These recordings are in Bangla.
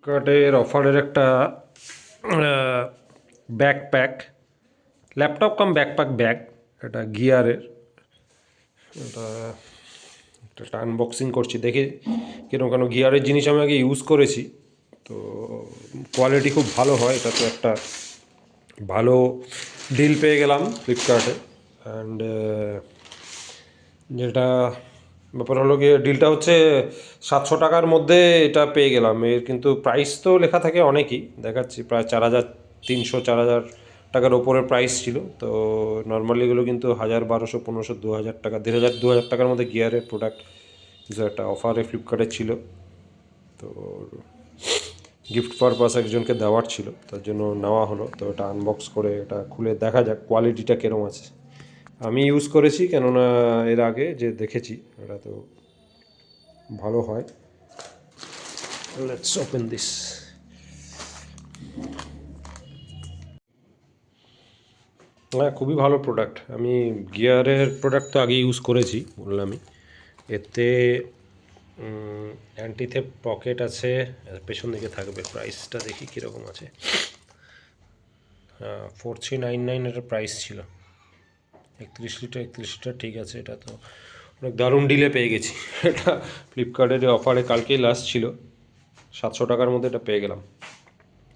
কার্টের অফারের একটা ব্যাকপ্যাক, ল্যাপটপ কাম ব্যাকপ্যাক ব্যাগ, এটা গিয়ারের। এটা এটা আনবক্সিং করছি, দেখি কিরকম, কেন গিয়ারের জিনিস আমি আগে ইউজ করেছি, তো কোয়ালিটি খুব ভালো হয়। এটা তো একটা ভালো ডিল পেয়ে গেলাম ফ্লিপকার্টে। অ্যান্ড যেটা ব্যাপার হলো গিয়ে, ডিলটা হচ্ছে 700 টাকার মধ্যে এটা পেয়ে গেলাম। এর কিন্তু প্রাইস তো লেখা থাকে অনেকই, দেখাচ্ছি প্রায় 4300 4000 টাকার ওপরের প্রাইস ছিল। তো নর্মালি এগুলো কিন্তু 1000 1200 1500 2000 টাকা 1500 2000 টাকার মধ্যে গিয়ারের প্রোডাক্ট কিছু একটা অফারে ফ্লিপকার্টে ছিল। তো গিফট পারপাস একজনকে দেওয়ার ছিল, তার জন্য নেওয়া হলো। তো এটা আনবক্স করে এটা খুলে দেখা যাক কোয়ালিটিটা কীরকম আছে। আমি ইউজ করেছি, কেননা এর আগে যে দেখেছি এটা তো ভালো হয়। Let's open this. হ্যাঁ, খুবই ভালো প্রোডাক্ট। আমি গিয়ারের প্রোডাক্ট তো আগে ইউজ করেছি, বললামই। এতে অ্যান্টিথেপ পকেট আছে, পেছন দিকে থাকবে। প্রাইসটা দেখি কীরকম আছে। 4399 এর প্রাইস ছিল। 31 লিটার ঠিক আছে। এটা তো অনেক দারুণ ডিলে পেয়ে গেছি। এটা ফ্লিপকার্টের অফারে কালকেই লাস্ট ছিল, 700 টাকার মধ্যে এটা পেয়ে গেলাম।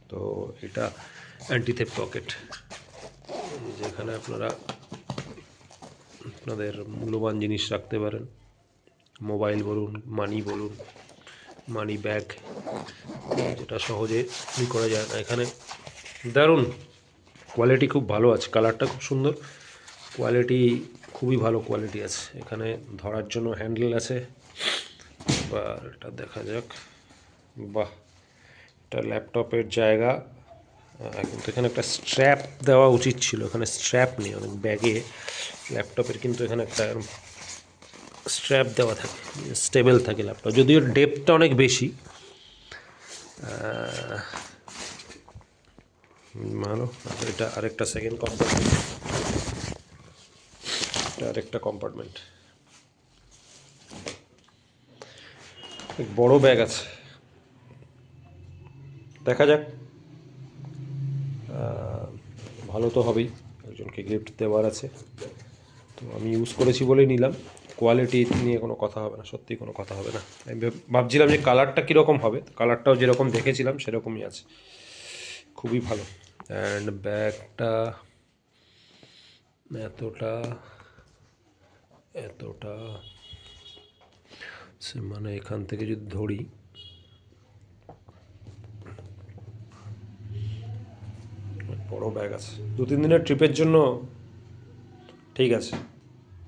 তো এটা অ্যান্টিথেপ পকেট, যেখানে আপনারা আপনাদের মূল্যবান জিনিস রাখতে পারেন। মোবাইল বলুন, মানি বলুন, মানি ব্যাগ, যেটা সহজে করা যায় না। এখানে দারুণ কোয়ালিটি, খুব ভালো আছে, কালারটা খুব সুন্দর, কোয়ালিটি খুবই ভালো কোয়ালিটি আছে। এখানে ধরার জন্য হ্যান্ডেল আছে। বা এটা দেখা যাক, বাহ, এটা ল্যাপটপের জায়গা। কিন্তু এখানে একটা স্ট্র্যাপ দেওয়া উচিত ছিল, এখানে স্ট্র্যাপ নেই। অনেক ব্যাগে ল্যাপটপের কিন্তু এখানে একটা স্ট্র্যাপ দেওয়া থাকে, স্টেবল থাকে ল্যাপটপ, যদিও ডেপথটা অনেক বেশি। ভালো। এটা আরেকটা সেকেন্ড কম্পার্টমেন্ট, এটা আরেকটা কম্পার্টমেন্ট। এক বড় ব্যাগ আছে, দেখা যাক। ভালো তো হবেই, একজনকে গিফট দেওয়ার আছে, তো আমি ইউজ করেছি বলেই নিলাম। কোয়ালিটি নিয়ে কোনো কথা হবে না, সত্যি কোনো কথা হবে না। আমি ভাবছিলাম যে কালারটা কীরকম হবে, কালারটাও যেরকম দেখেছিলাম সেরকমই আছে, খুবই ভালো। অ্যান্ড ব্যাগটা এতটা এতটা মানে এখান থেকে যদি ধরি, বড় ব্যাগ আছে, 2-3 দিনের ট্রিপের জন্য ঠিক আছে।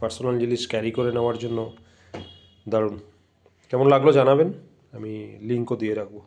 পার্সোনাল জিনিস ক্যারি করে নেওয়ার জন্য দারুণ। কেমন লাগলো জানাবেন, আমি লিঙ্কও দিয়ে রাখবো।